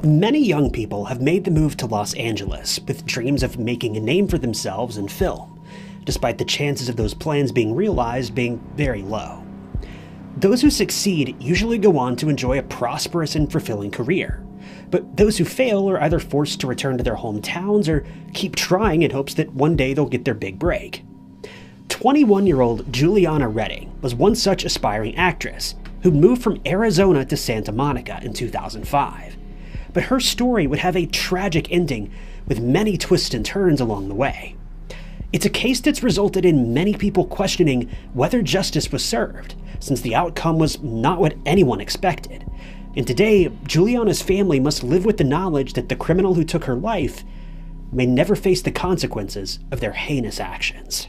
Many young people have made the move to Los Angeles with dreams of making a name for themselves in film, despite the chances of those plans being realized being very low. Those who succeed usually go on to enjoy a prosperous and fulfilling career, but those who fail are either forced to return to their hometowns or keep trying in hopes that one day they'll get their big break. 21-year-old Juliana Redding was one such aspiring actress who moved from Arizona to Santa Monica in 2005. But her story would have a tragic ending with many twists and turns along the way. It's a case that's resulted in many people questioning whether justice was served, since the outcome was not what anyone expected. And today, Juliana's family must live with the knowledge that the criminal who took her life may never face the consequences of their heinous actions.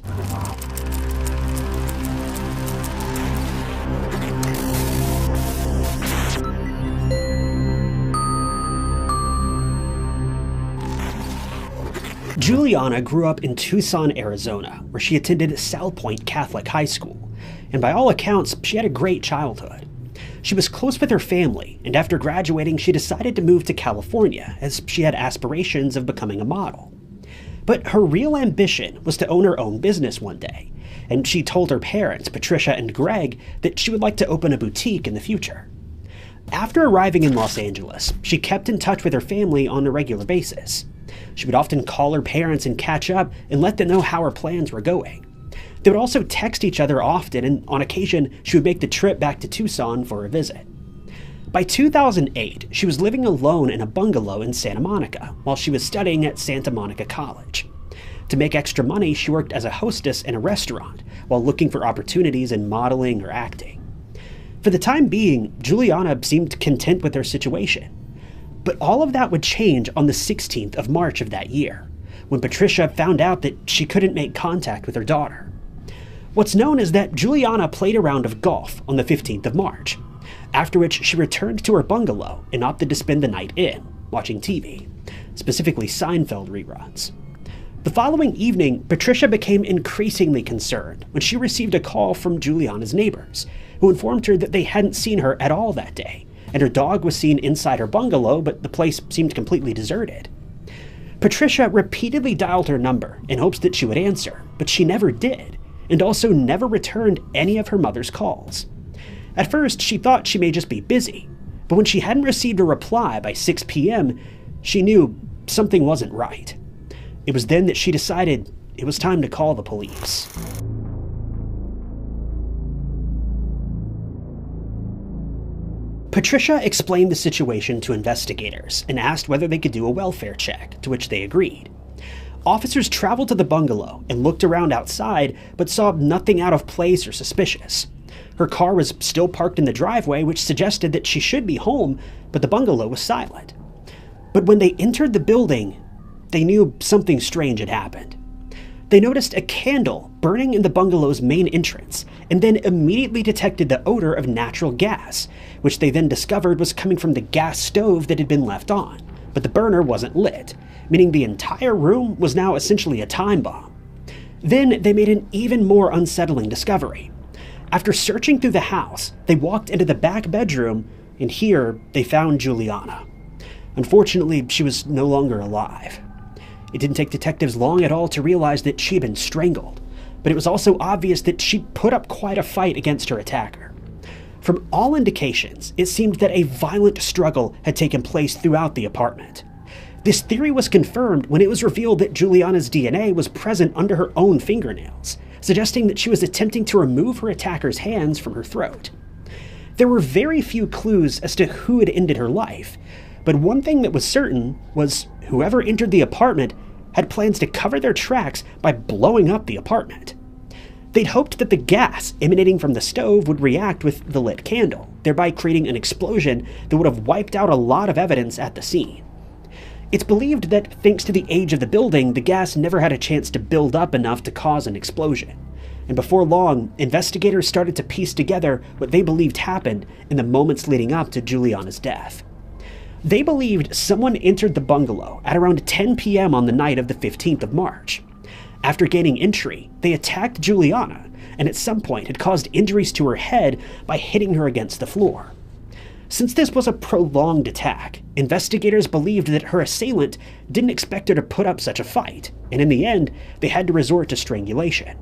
Juliana grew up in Tucson, Arizona, where she attended South Point Catholic High School, and by all accounts, she had a great childhood. She was close with her family, and after graduating, she decided to move to California, as she had aspirations of becoming a model. But her real ambition was to own her own business one day, and she told her parents, Patricia and Greg, that she would like to open a boutique in the future. After arriving in Los Angeles, she kept in touch with her family on a regular basis. She would often call her parents and catch up and let them know how her plans were going. They would also text each other often, and on occasion, she would make the trip back to Tucson for a visit. By 2008, she was living alone in a bungalow in Santa Monica while she was studying at Santa Monica College. To make extra money, she worked as a hostess in a restaurant while looking for opportunities in modeling or acting. For the time being, Juliana seemed content with her situation. But all of that would change on the 16th of March of that year, when Patricia found out that she couldn't make contact with her daughter. What's known is that Juliana played a round of golf on the 15th of March, after which she returned to her bungalow and opted to spend the night in, watching TV, specifically Seinfeld reruns. The following evening, Patricia became increasingly concerned when she received a call from Juliana's neighbors, who informed her that they hadn't seen her at all that day, and her dog was seen inside her bungalow, but the place seemed completely deserted. Patricia repeatedly dialed her number in hopes that she would answer, but she never did, and also never returned any of her mother's calls. At first, she thought she may just be busy, but when she hadn't received a reply by 6 p.m., she knew something wasn't right. It was then that she decided it was time to call the police. Patricia explained the situation to investigators and asked whether they could do a welfare check, to which they agreed. Officers traveled to the bungalow and looked around outside, but saw nothing out of place or suspicious. Her car was still parked in the driveway, which suggested that she should be home, but the bungalow was silent. But when they entered the building, they knew something strange had happened. They noticed a candle burning in the bungalow's main entrance, and then immediately detected the odor of natural gas, which they then discovered was coming from the gas stove that had been left on, but the burner wasn't lit, meaning the entire room was now essentially a time bomb. Then they made an even more unsettling discovery. After searching through the house, they walked into the back bedroom, and here they found Juliana. Unfortunately, she was no longer alive. It didn't take detectives long at all to realize that she had been strangled, but it was also obvious that she put up quite a fight against her attacker. From all indications, it seemed that a violent struggle had taken place throughout the apartment. This theory was confirmed when it was revealed that Juliana's DNA was present under her own fingernails, suggesting that she was attempting to remove her attacker's hands from her throat. There were very few clues as to who had ended her life, but one thing that was certain was whoever entered the apartment had plans to cover their tracks by blowing up the apartment. They'd hoped that the gas emanating from the stove would react with the lit candle, thereby creating an explosion that would have wiped out a lot of evidence at the scene. It's believed that thanks to the age of the building, the gas never had a chance to build up enough to cause an explosion. And before long, investigators started to piece together what they believed happened in the moments leading up to Juliana's death. They believed someone entered the bungalow at around 10 p.m. on the night of the 15th of March. After gaining entry, they attacked Juliana, and at some point had caused injuries to her head by hitting her against the floor. Since this was a prolonged attack, investigators believed that her assailant didn't expect her to put up such a fight, and in the end, they had to resort to strangulation.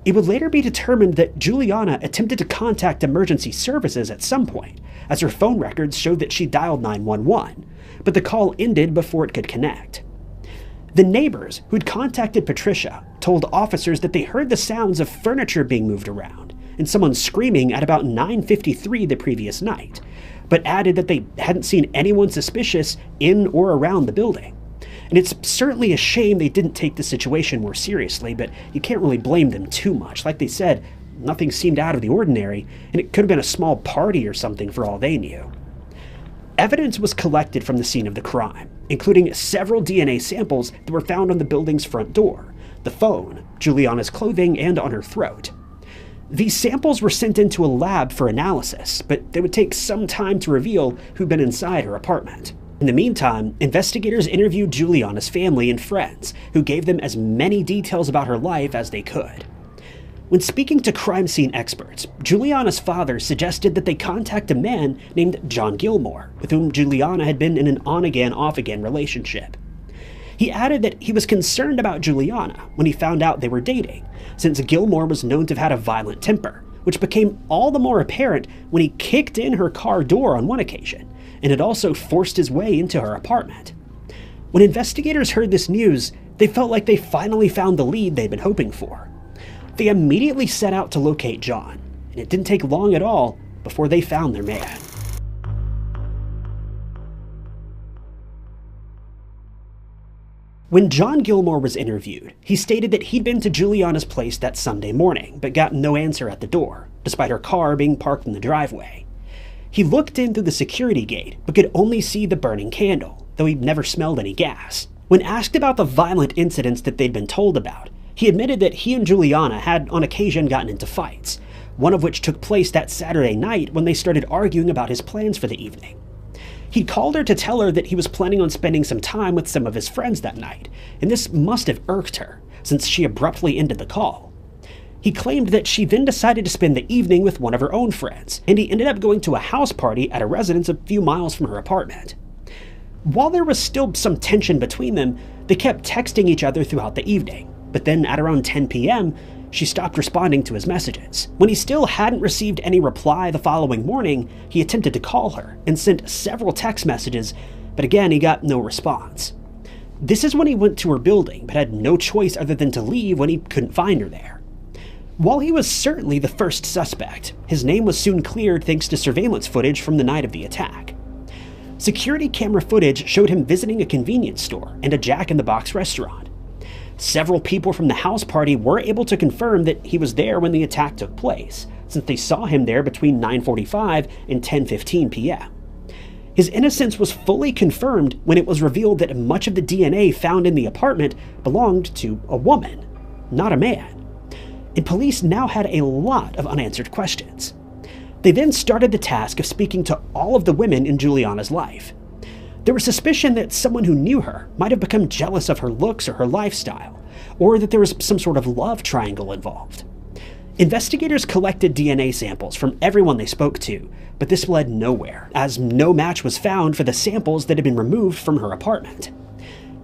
It would later be determined that Juliana attempted to contact emergency services at some point, as her phone records showed that she dialed 911, but the call ended before it could connect. The neighbors who'd contacted Patricia told officers that they heard the sounds of furniture being moved around and someone screaming at about 9:53 the previous night, but added that they hadn't seen anyone suspicious in or around the building. And it's certainly a shame they didn't take the situation more seriously, but you can't really blame them too much. Like they said, nothing seemed out of the ordinary, and it could have been a small party or something for all they knew. Evidence was collected from the scene of the crime, including several DNA samples that were found on the building's front door, the phone, Juliana's clothing, and on her throat. These samples were sent into a lab for analysis, but they would take some time to reveal who'd been inside her apartment. In the meantime, investigators interviewed Juliana's family and friends, who gave them as many details about her life as they could. When speaking to crime scene experts, Juliana's father suggested that they contact a man named John Gilmore, with whom Juliana had been in an on-again, off-again relationship. He added that he was concerned about Juliana when he found out they were dating, since Gilmore was known to have had a violent temper, which became all the more apparent when he kicked in her car door on one occasion, and had also forced his way into her apartment. When investigators heard this news, they felt like they finally found the lead they'd been hoping for. They immediately set out to locate John, and it didn't take long at all before they found their man. When John Gilmore was interviewed, he stated that he'd been to Juliana's place that Sunday morning, but got no answer at the door, despite her car being parked in the driveway. He looked in through the security gate, but could only see the burning candle, though he'd never smelled any gas. When asked about the violent incidents that they'd been told about, he admitted that he and Juliana had on occasion gotten into fights, one of which took place that Saturday night when they started arguing about his plans for the evening. He'd called her to tell her that he was planning on spending some time with some of his friends that night, and this must have irked her, since she abruptly ended the call. He claimed that she then decided to spend the evening with one of her own friends, and he ended up going to a house party at a residence a few miles from her apartment. While there was still some tension between them, they kept texting each other throughout the evening, but then at around 10 p.m., she stopped responding to his messages. When he still hadn't received any reply the following morning, he attempted to call her and sent several text messages, but again he got no response. This is when he went to her building, but had no choice other than to leave when he couldn't find her there. While he was certainly the first suspect, his name was soon cleared thanks to surveillance footage from the night of the attack. Security camera footage showed him visiting a convenience store and a Jack in the Box restaurant. Several people from the house party were able to confirm that he was there when the attack took place, since they saw him there between 9:45 and 10:15 p.m. His innocence was fully confirmed when it was revealed that much of the DNA found in the apartment belonged to a woman, not a man. And police now had a lot of unanswered questions. They then started the task of speaking to all of the women in Juliana's life. There was suspicion that someone who knew her might have become jealous of her looks or her lifestyle, or that there was some sort of love triangle involved. Investigators collected DNA samples from everyone they spoke to, but this led nowhere, as no match was found for the samples that had been removed from her apartment.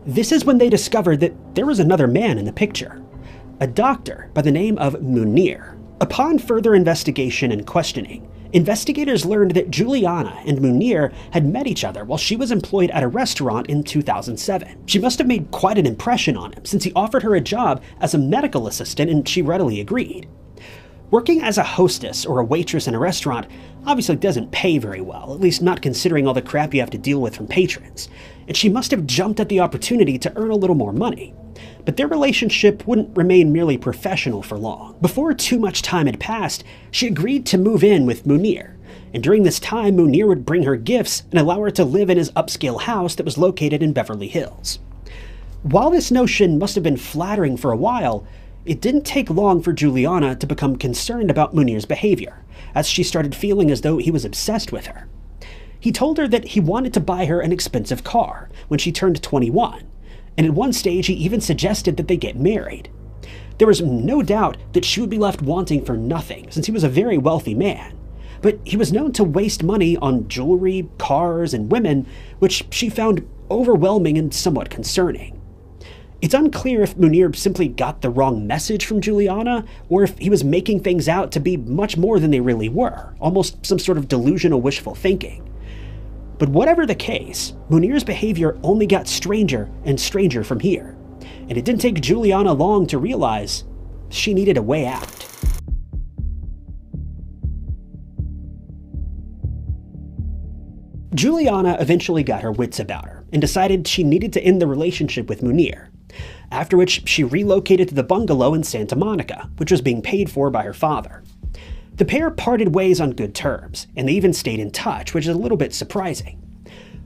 This is when they discovered that there was another man in the picture, a doctor by the name of Munir. Upon further investigation and questioning, investigators learned that Juliana and Munir had met each other while she was employed at a restaurant in 2007. She must have made quite an impression on him, since he offered her a job as a medical assistant and she readily agreed. Working as a hostess or a waitress in a restaurant obviously doesn't pay very well, at least not considering all the crap you have to deal with from patrons, and she must have jumped at the opportunity to earn a little more money. But their relationship wouldn't remain merely professional for long. Before too much time had passed, she agreed to move in with Munir, and during this time Munir would bring her gifts and allow her to live in his upscale house that was located in Beverly Hills. While this notion must have been flattering for a while, it didn't take long for Juliana to become concerned about Munir's behavior, as she started feeling as though he was obsessed with her. He told her that he wanted to buy her an expensive car when she turned 21, and at one stage he even suggested that they get married. There was no doubt that she would be left wanting for nothing, since he was a very wealthy man, but he was known to waste money on jewelry, cars, and women, which she found overwhelming and somewhat concerning. It's unclear if Munir simply got the wrong message from Juliana, or if he was making things out to be much more than they really were, almost some sort of delusional wishful thinking. But whatever the case, Munir's behavior only got stranger and stranger from here, and it didn't take Juliana long to realize she needed a way out. Juliana eventually got her wits about her and decided she needed to end the relationship with Munir, after which she relocated to the bungalow in Santa Monica, which was being paid for by her father. The pair parted ways on good terms, and they even stayed in touch, which is a little bit surprising.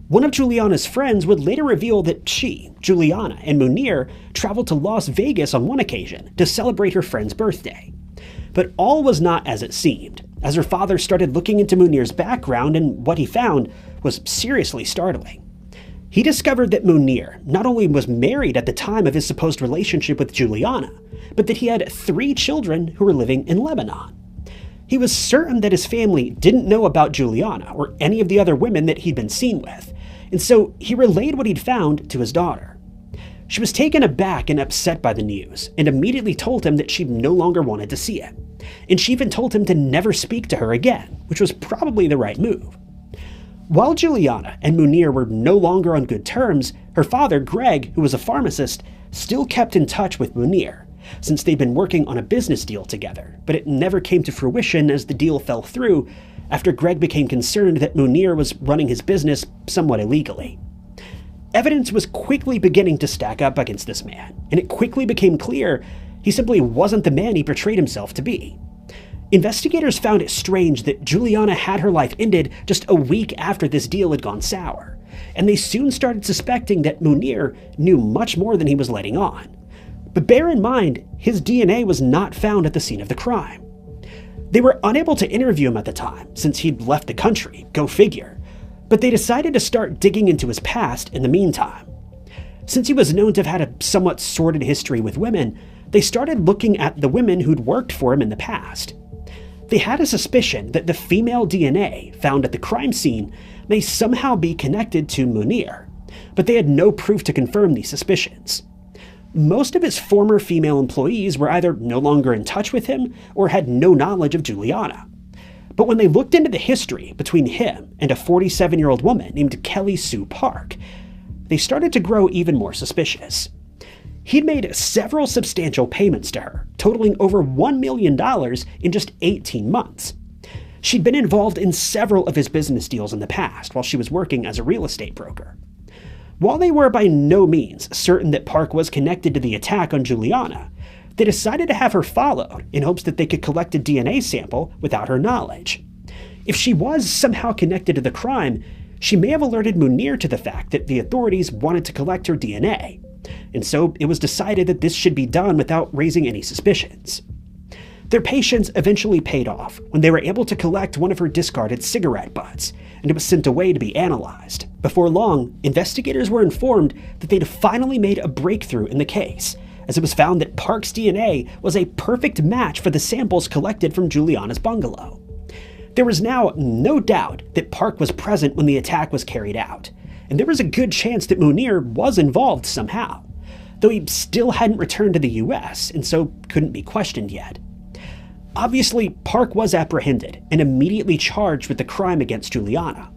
One of Juliana's friends would later reveal that she, Juliana, and Munir traveled to Las Vegas on one occasion to celebrate her friend's birthday. But all was not as it seemed, as her father started looking into Munir's background, and what he found was seriously startling. He discovered that Munir not only was married at the time of his supposed relationship with Juliana, but that he had 3 children who were living in Lebanon. He was certain that his family didn't know about Juliana or any of the other women that he'd been seen with, and so he relayed what he'd found to his daughter. She was taken aback and upset by the news, and immediately told him that she no longer wanted to see him, and she even told him to never speak to her again, which was probably the right move. While Juliana and Munir were no longer on good terms, her father, Greg, who was a pharmacist, still kept in touch with Munir, since they'd been working on a business deal together, but it never came to fruition as the deal fell through after Greg became concerned that Munir was running his business somewhat illegally. Evidence was quickly beginning to stack up against this man, and it quickly became clear he simply wasn't the man he portrayed himself to be. Investigators found it strange that Juliana had her life ended just a week after this deal had gone sour, and they soon started suspecting that Munir knew much more than he was letting on. But bear in mind, his DNA was not found at the scene of the crime. They were unable to interview him at the time, since he'd left the country, go figure, but they decided to start digging into his past in the meantime. Since he was known to have had a somewhat sordid history with women, they started looking at the women who'd worked for him in the past. They had a suspicion that the female DNA found at the crime scene may somehow be connected to Munir, but they had no proof to confirm these suspicions. Most of his former female employees were either no longer in touch with him or had no knowledge of Juliana. But when they looked into the history between him and a 47-year-old woman named Kelly Sue Park, they started to grow even more suspicious. He'd made several substantial payments to her, totaling over $1 million in just 18 months. She'd been involved in several of his business deals in the past while she was working as a real estate broker. While they were by no means certain that Park was connected to the attack on Juliana, they decided to have her followed in hopes that they could collect a DNA sample without her knowledge. If she was somehow connected to the crime, she may have alerted Munir to the fact that the authorities wanted to collect her DNA, and so it was decided that this should be done without raising any suspicions. Their patience eventually paid off when they were able to collect one of her discarded cigarette butts, and it was sent away to be analyzed. Before long, investigators were informed that they'd finally made a breakthrough in the case, as it was found that Park's DNA was a perfect match for the samples collected from Juliana's bungalow. There was now no doubt that Park was present when the attack was carried out, and there was a good chance that Munir was involved somehow, though he still hadn't returned to the US and so couldn't be questioned yet. Obviously, Park was apprehended and immediately charged with the crime against Juliana.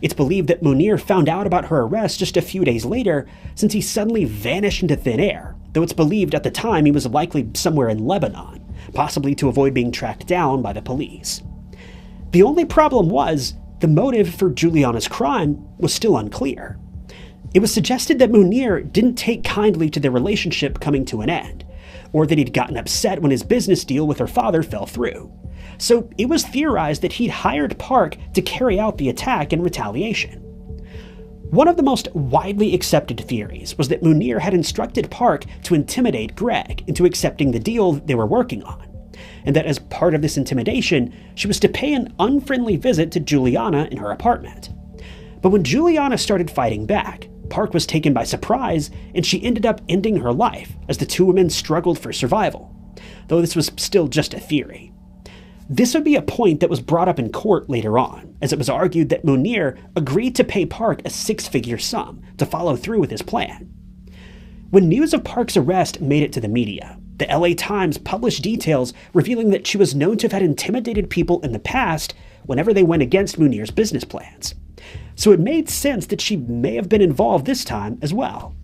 It's believed that Munir found out about her arrest just a few days later, since he suddenly vanished into thin air, though it's believed at the time he was likely somewhere in Lebanon, possibly to avoid being tracked down by the police. The only problem was, the motive for Juliana's crime was still unclear. It was suggested that Munir didn't take kindly to their relationship coming to an end, or that he'd gotten upset when his business deal with her father fell through. So it was theorized that he'd hired Park to carry out the attack in retaliation. One of the most widely accepted theories was that Munir had instructed Park to intimidate Greg into accepting the deal they were working on, and that as part of this intimidation, she was to pay an unfriendly visit to Juliana in her apartment. But when Juliana started fighting back, Park was taken by surprise, and she ended up ending her life as the two women struggled for survival, though this was still just a theory. This would be a point that was brought up in court later on, as it was argued that Munir agreed to pay Park a six-figure sum to follow through with his plan. When news of Park's arrest made it to the media, the LA Times published details revealing that she was known to have had intimidated people in the past whenever they went against Munir's business plans. So it made sense that she may have been involved this time as well.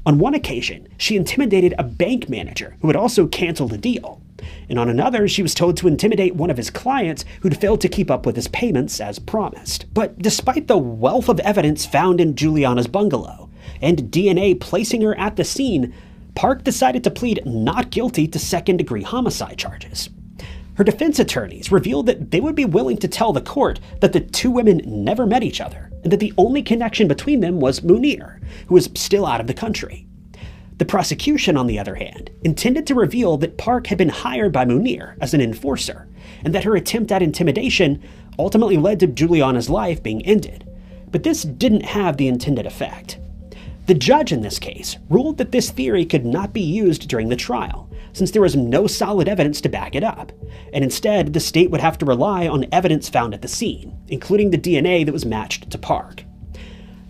On one occasion, she intimidated a bank manager who had also canceled a deal. And on another, she was told to intimidate one of his clients who'd failed to keep up with his payments as promised. But despite the wealth of evidence found in Juliana's bungalow, and DNA placing her at the scene, Park decided to plead not guilty to second-degree homicide charges. Her defense attorneys revealed that they would be willing to tell the court that the two women never met each other, and that the only connection between them was Munir, who was still out of the country. The prosecution, on the other hand, intended to reveal that Park had been hired by Munir as an enforcer, and that her attempt at intimidation ultimately led to Juliana's life being ended. But this didn't have the intended effect. The judge in this case ruled that this theory could not be used during the trial, since there was no solid evidence to back it up, and instead the state would have to rely on evidence found at the scene, including the DNA that was matched to Park.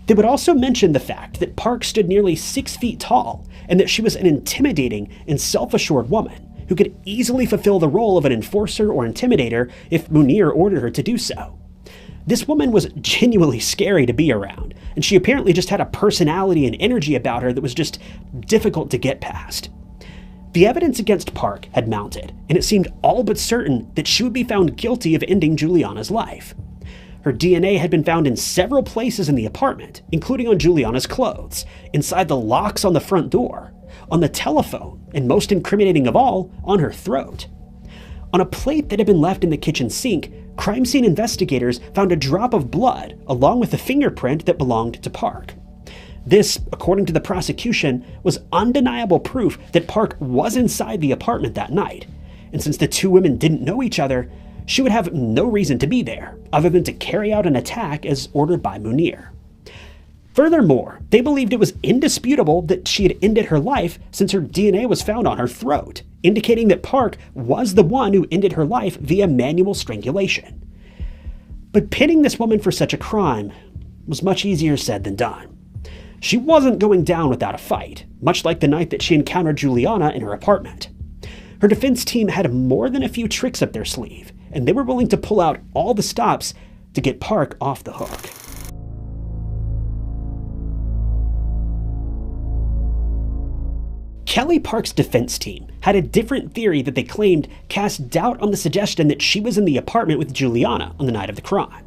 They would also mention the fact that Park stood nearly 6 feet tall, and that she was an intimidating and self-assured woman who could easily fulfill the role of an enforcer or intimidator if Munir ordered her to do so. This woman was genuinely scary to be around, and she apparently just had a personality and energy about her that was just difficult to get past. The evidence against Park had mounted, and it seemed all but certain that she would be found guilty of ending Juliana's life. Her DNA had been found in several places in the apartment, including on Juliana's clothes, inside the locks on the front door, on the telephone, and most incriminating of all, on her throat. On a plate that had been left in the kitchen sink, crime scene investigators found a drop of blood along with a fingerprint that belonged to Park. This, according to the prosecution, was undeniable proof that Park was inside the apartment that night, and since the two women didn't know each other, she would have no reason to be there, other than to carry out an attack as ordered by Munir. Furthermore, they believed it was indisputable that she had ended her life since her DNA was found on her throat, indicating that Park was the one who ended her life via manual strangulation. But pinning this woman for such a crime was much easier said than done. She wasn't going down without a fight, much like the night that she encountered Juliana in her apartment. Her defense team had more than a few tricks up their sleeve, and they were willing to pull out all the stops to get Park off the hook. Kelly Park's defense team had a different theory that they claimed cast doubt on the suggestion that she was in the apartment with Juliana on the night of the crime.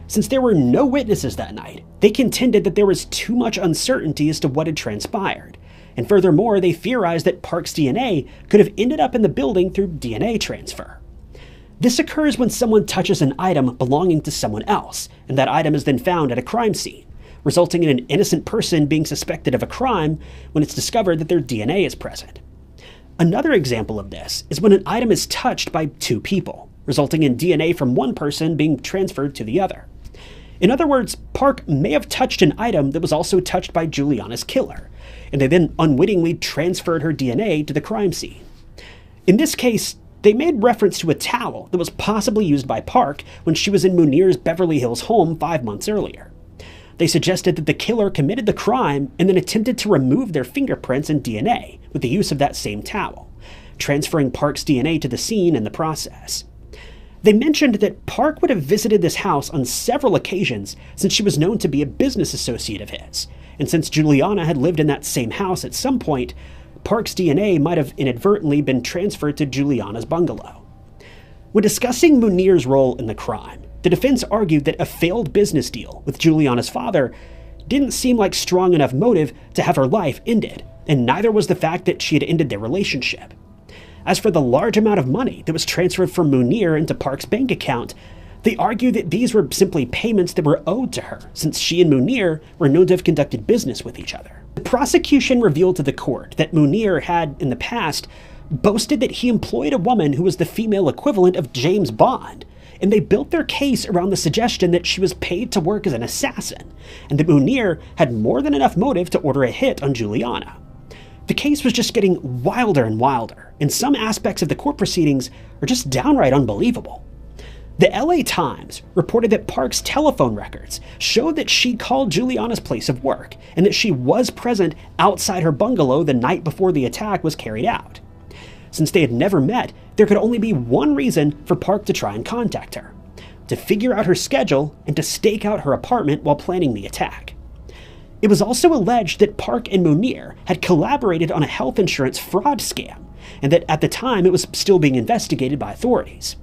Since there were no witnesses that night, they contended that there was too much uncertainty as to what had transpired, and furthermore, they theorized that Park's DNA could have ended up in the building through DNA transfer. This occurs when someone touches an item belonging to someone else, and that item is then found at a crime scene, resulting in an innocent person being suspected of a crime when it's discovered that their DNA is present. Another example of this is when an item is touched by two people, resulting in DNA from one person being transferred to the other. In other words, Park may have touched an item that was also touched by Juliana's killer, and they then unwittingly transferred her DNA to the crime scene. In this case, they made reference to a towel that was possibly used by Park when she was in Munir's Beverly Hills home 5 months earlier. They suggested that the killer committed the crime and then attempted to remove their fingerprints and DNA with the use of that same towel, transferring Park's DNA to the scene in the process. They mentioned that Park would have visited this house on several occasions since she was known to be a business associate of his, and since Juliana had lived in that same house at some point, Park's DNA might have inadvertently been transferred to Juliana's bungalow. When discussing Munir's role in the crime, the defense argued that a failed business deal with Juliana's father didn't seem like strong enough motive to have her life ended, and neither was the fact that she had ended their relationship. As for the large amount of money that was transferred from Munir into Park's bank account, they argued that these were simply payments that were owed to her, since she and Munir were known to have conducted business with each other. The prosecution revealed to the court that Munir had, in the past, boasted that he employed a woman who was the female equivalent of James Bond, and they built their case around the suggestion that she was paid to work as an assassin, and that Munir had more than enough motive to order a hit on Juliana. The case was just getting wilder and wilder, and some aspects of the court proceedings are just downright unbelievable. The LA Times reported that Park's telephone records showed that she called Juliana's place of work and that she was present outside her bungalow the night before the attack was carried out. Since they had never met, there could only be one reason for Park to try and contact her: to figure out her schedule and to stake out her apartment while planning the attack. It was also alleged that Park and Munir had collaborated on a health insurance fraud scam, and that at the time it was still being investigated by authorities.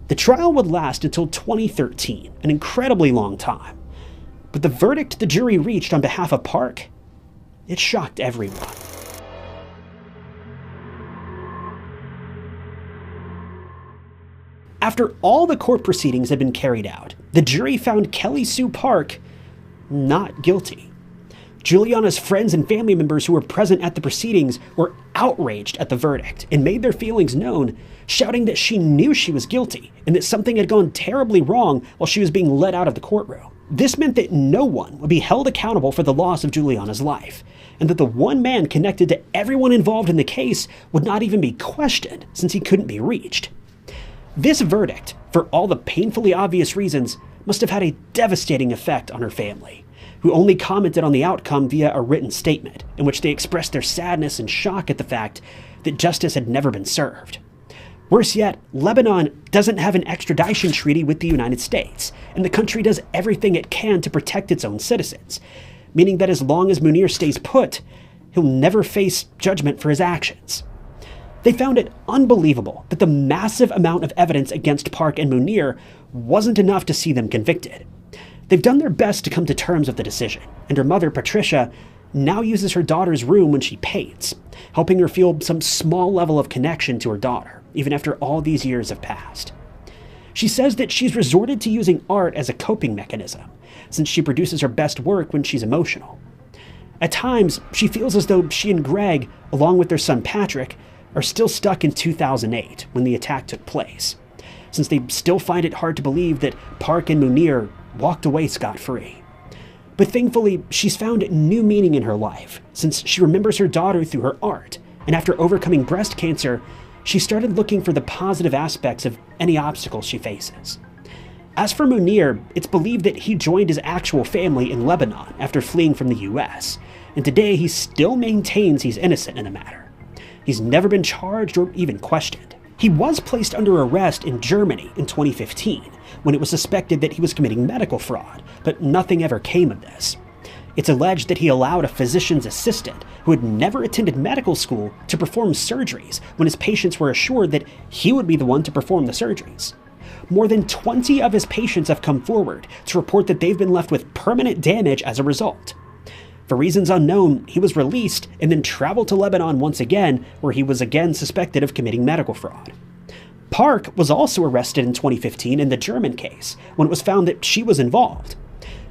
The trial would last until 2013, an incredibly long time. But the verdict the jury reached on behalf of Park, it shocked everyone. After all the court proceedings had been carried out, the jury found Kelly Sue Park not guilty. Juliana's friends and family members who were present at the proceedings were outraged at the verdict and made their feelings known, shouting that she knew she was guilty and that something had gone terribly wrong while she was being led out of the courtroom. This meant that no one would be held accountable for the loss of Juliana's life, and that the one man connected to everyone involved in the case would not even be questioned since he couldn't be reached. This verdict, for all the painfully obvious reasons, must have had a devastating effect on her family, who only commented on the outcome via a written statement, in which they expressed their sadness and shock at the fact that justice had never been served. Worse yet, Lebanon doesn't have an extradition treaty with the United States, and the country does everything it can to protect its own citizens, meaning that as long as Munir stays put, he'll never face judgment for his actions. They found it unbelievable that the massive amount of evidence against Park and Munir wasn't enough to see them convicted. They've done their best to come to terms with the decision, and her mother, Patricia, now uses her daughter's room when she paints, helping her feel some small level of connection to her daughter, even after all these years have passed. She says that she's resorted to using art as a coping mechanism, since she produces her best work when she's emotional. At times, she feels as though she and Greg, along with their son Patrick, are still stuck in 2008 when the attack took place, since they still find it hard to believe that Park and Munir walked away scot-free. But thankfully, she's found new meaning in her life, since she remembers her daughter through her art, and after overcoming breast cancer, she started looking for the positive aspects of any obstacles she faces. As for Munir, it's believed that he joined his actual family in Lebanon after fleeing from the US, and today he still maintains he's innocent in the matter. He's never been charged or even questioned. He was placed under arrest in Germany in 2015, when it was suspected that he was committing medical fraud, but nothing ever came of this. It's alleged that he allowed a physician's assistant who had never attended medical school to perform surgeries when his patients were assured that he would be the one to perform the surgeries. More than 20 of his patients have come forward to report that they've been left with permanent damage as a result. For reasons unknown, he was released and then traveled to Lebanon once again, where he was again suspected of committing medical fraud. Park was also arrested in 2015 in the German case, when it was found that she was involved.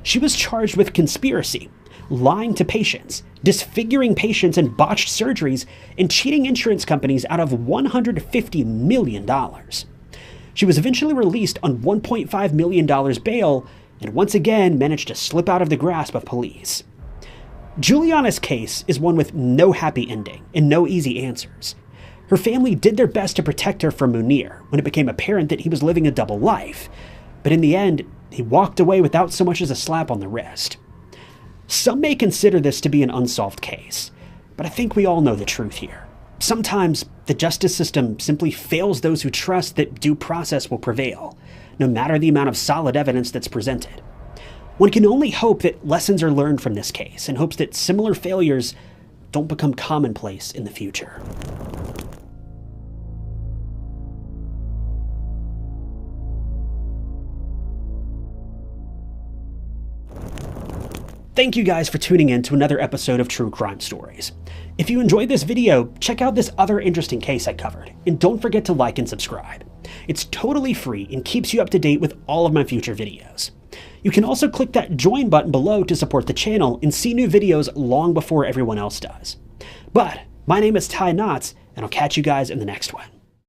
She was charged with conspiracy, lying to patients, disfiguring patients in botched surgeries, and cheating insurance companies out of $150 million. She was eventually released on $1.5 million bail, and once again managed to slip out of the grasp of police. Juliana's case is one with no happy ending and no easy answers. Her family did their best to protect her from Munir when it became apparent that he was living a double life, but in the end, he walked away without so much as a slap on the wrist. Some may consider this to be an unsolved case, but I think we all know the truth here. Sometimes the justice system simply fails those who trust that due process will prevail, no matter the amount of solid evidence that's presented. One can only hope that lessons are learned from this case and hopes that similar failures don't become commonplace in the future. Thank you guys for tuning in to another episode of True Crime Stories. If you enjoyed this video, check out this other interesting case I covered, and don't forget to like and subscribe. It's totally free and keeps you up to date with all of my future videos. You can also click that join button below to support the channel and see new videos long before everyone else does. But my name is Ty Knotts, and I'll catch you guys in the next one.